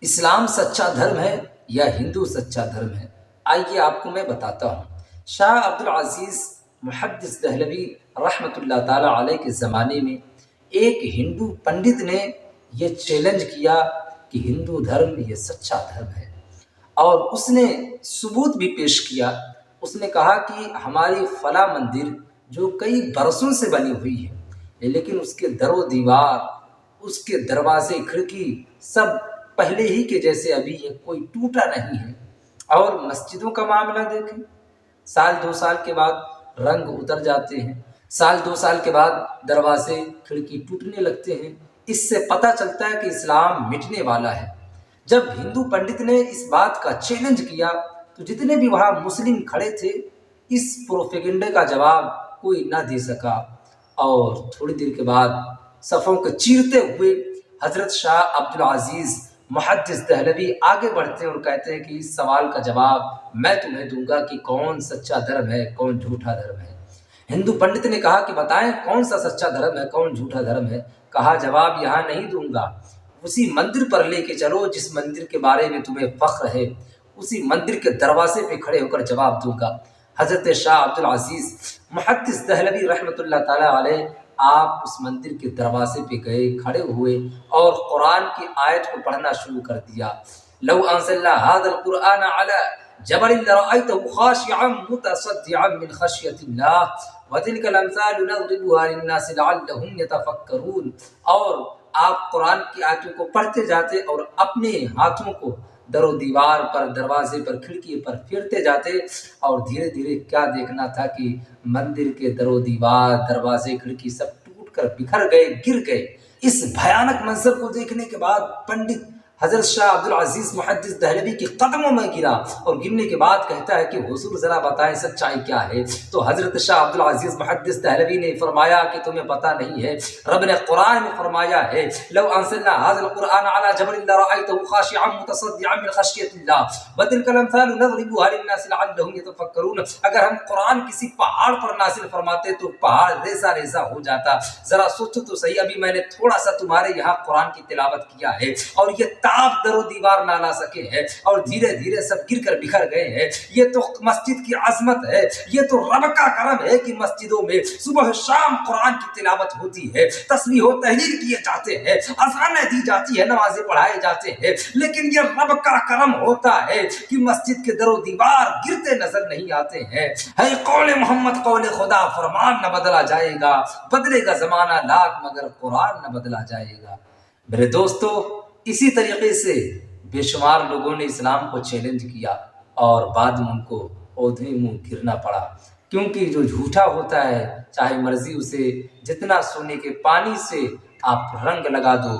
اسلام سچا دھرم ہے یا ہندو سچا دھرم ہے؟ آئیے آپ کو میں بتاتا ہوں۔ شاہ عبد العزیز محدث دہلوی رحمۃ اللہ تعالیٰ علیہ کے زمانے میں ایک ہندو پنڈت نے یہ چیلنج کیا کہ ہندو دھرم یہ سچا دھرم ہے، اور اس نے ثبوت بھی پیش کیا۔ اس نے کہا کہ ہماری فلاں مندر جو کئی برسوں سے بنی ہوئی ہے، لیکن اس کے در و دیوار، اس کے دروازے کھڑکی سب پہلے ہی کے جیسے ابھی ہے، کوئی ٹوٹا نہیں ہے۔ اور مسجدوں کا معاملہ دیکھیں، سال دو سال کے بعد رنگ اتر جاتے ہیں، سال دو سال کے بعد دروازے کھڑکی ٹوٹنے لگتے ہیں۔ اس سے پتہ چلتا ہے کہ اسلام مٹنے والا ہے۔ جب ہندو پنڈت نے اس بات کا چیلنج کیا تو جتنے بھی وہاں مسلم کھڑے تھے اس پروپیگنڈے کا جواب کوئی نہ دے سکا، اور تھوڑی دیر کے بعد صفوں کو چیرتے ہوئے حضرت شاہ عبد العزیز محدث دہلوی آگے بڑھتے ہیں اور کہتے ہیں کہ اس سوال کا جواب میں تمہیں دوں گا کہ کون سچا دھرم ہے، کون جھوٹا دھرم ہے۔ ہندو پنڈت نے کہا کہ بتائیں کون سا سچا دھرم ہے، کون جھوٹا دھرم ہے۔ کہا جواب یہاں نہیں دوں گا، اسی مندر پر لے کے چلو جس مندر کے بارے میں تمہیں فخر ہے، اسی مندر کے دروازے پہ کھڑے ہو کر جواب دوں گا۔ حضرت شاہ عبد العزیز محدث دہلوی رحمۃ اللہ تعالیٰ علیہ آپ اس مندر کے دروازے پہ گئے، کھڑے ہوئے اور قرآن کی آیت کو پڑھنا شروع کر دیا۔ لو انزلنا هذا القرآن على جبل لرأيته خاشعا متصدعا من خشية الله وتلك الامثال نضربها للناس لعلهم يتفكرون۔ اور آپ قرآن کی آیتوں کو پڑھتے جاتے اور اپنے ہاتھوں کو در و دیوار پر، دروازے پر، کھڑکی پر پھیرتے جاتے، اور دھیرے دھیرے کیا دیکھنا تھا کہ مندر کے در و دیوار، دروازے، کھڑکی سب ٹوٹ کر بکھر گئے، گر گئے۔ اس بھیانک منظر کو دیکھنے کے بعد پنڈت حضرت شاہ عبد العزیز محدث دہلوی کے قدموں میں گرا، اور گرنے کے بعد کہتا ہے کہ حضور ذرا بتائیں سچائی کیا ہے۔ تو حضرت شاہ عبد العزیز محدث دہلوی نے فرمایا کہ تمہیں پتہ نہیں ہے، رب نے قرآن میں فرمایا ہے لو انزلنا هذا القرآن على جبل لرأيته خاشعا متصدعا من خشية الله وتلك الامثال نضربها للناس لعلهم يتفكرون۔ اگر ہم قرآن کسی پہاڑ پر نازل فرماتے تو پہاڑ ریزہ ریزہ ہو جاتا۔ ذرا سوچو تو صحیح، ابھی میں نے تھوڑا سا تمہارے یہاں قرآن کی تلاوت کیا ہے اور یہ تاب در و دیوار نہ لا سکے ہیں، اور دھیرے دھیرے سب گر کر بکھر گئے ہیں۔ یہ تو مسجد کی عظمت ہے، یہ تو رب کا کرم ہے کہ مسجدوں میں صبح شام قرآن کی تلاوت ہوتی ہے، تسبیح و تحلیل کیے جاتے ہیں، اذانیں دی جاتی ہے، نمازیں پڑھائے جاتے ہیں۔ لیکن یہ رب کا کرم ہوتا ہے کہ مسجد کے در و دیوار گرتے نظر نہیں آتے ہیں۔ ہے قول محمد قول خدا، فرمان نہ بدلا جائے گا، بدلے گا زمانہ لاکھ مگر قرآن نہ بدلا جائے گا۔ میرے دوستو، اسی طریقے سے بے شمار لوگوں نے اسلام کو چیلنج کیا اور بعد میں ان کو عہدے منہ گرنا پڑا، کیونکہ جو جھوٹا ہوتا ہے چاہے مرضی اسے جتنا سونے کے پانی سے آپ رنگ لگا دو،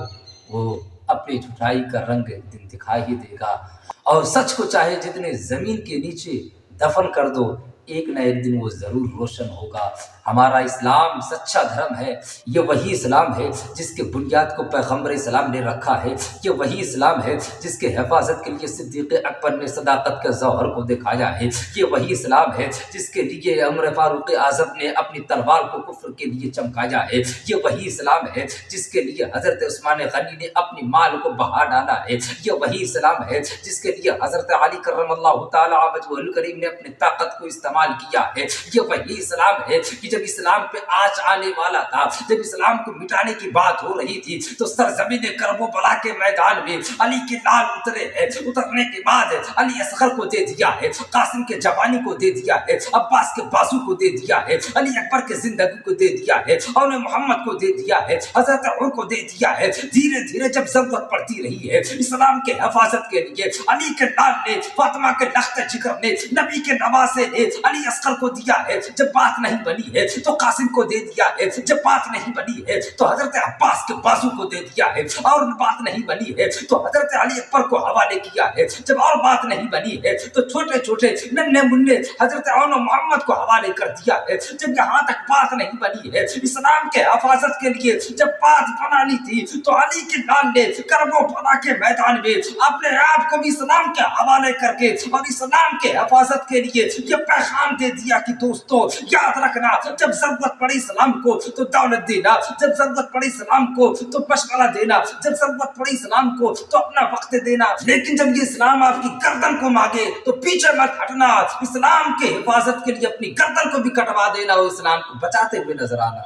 وہ اپنی جھوٹائی کا رنگ ایک دن دکھائی ہی دے گا، اور سچ کو چاہے جتنے زمین کے نیچے دفن کر دو، ایک نہ ایک دن وہ ضرور روشن ہوگا۔ ہمارا اسلام سچا دھرم ہے، یہ وہی اسلام ہے جس کے بنیاد کو پیغمبر اسلام نے رکھا ہے، یہ وہی اسلام ہے جس کے حفاظت کے لیے صدیق اکبر نے صداقت کے جوہر کو دکھایا ہے، یہ وہی اسلام ہے جس کے لیے عمر فاروق اعظم نے اپنی تلوار کو کفر کے لیے چمکایا ہے، یہ وہی اسلام ہے جس کے لیے حضرت عثمان غنی نے اپنی مال کو بہا ڈالا ہے، یہ وہی اسلام ہے جس کے لیے حضرت علی کرم اللہ تعالیٰ وجہہ الکریم نے اپنی طاقت کو استعمال کیا ہے، یہ وہی اسلام ہے کہ جب اسلام پہ آنچ آنے والا تھا، جب اسلام کو مٹانے کی بات ہو رہی تھی تو سرزمین کرب و بلا کے میدان میں علی کے لال اترے ہیں، اترنے کے بعد علی اصغر کو دے دیا ہے، قاسم کے جوانی کو دے دیا ہے، عباس کے بازو کو دے دیا ہے، علی اکبر کے زندگی کو دے دیا ہے، اور محمد کو دے دیا ہے، حضرت عمر کو دے دیا ہے۔ دھیرے دھیرے جب ضرورت پڑتی رہی ہے اسلام کے حفاظت کے لیے، علی کے لال نے، فاطمہ کے لخت جگر نے، نبی کے نواسے نے علی اصغر کو دیا ہے۔ جب بات نہیں بنی ہے تو قاسم کو دے دیا ہے، جب بات نہیں بنی ہے تو حضرت عباس کے بازو کو دے دیا ہے، اور بات نہیں بنی ہے تو حضرت علی اکبر کو حوالے کیا ہے، جب اور بات نہیں بنی ہے تو چھوٹے چھوٹے ننھے منھے حضرت عون و محمد کو حوالے کر دیا ہے۔ جب یہاں تک بات نہیں بنی ہے اسلام کے حفاظت کے لیے، جب بات بنانی تھی تو علی کے لال نے کرب و بلا کے میدان میں اپنے آپ کو بھی اسلام کے حوالے کر کے اور اسلام کے حفاظت کے لیے یہ پیغام پیغام دے دیا کہ دوستو یاد رکھنا، جب ضرورت پڑی اسلام کو تو دولت دینا، جب ضرورت پڑی اسلام کو تو مشورہ دینا، جب ضرورت پڑی اسلام کو تو اپنا وقت دینا، لیکن جب یہ اسلام آپ کی گردن کو مانگے تو پیچھے مت ہٹنا، اسلام کے حفاظت کے لیے اپنی گردن کو بھی کٹوا دینا اور اسلام کو بچاتے ہوئے نظر آنا۔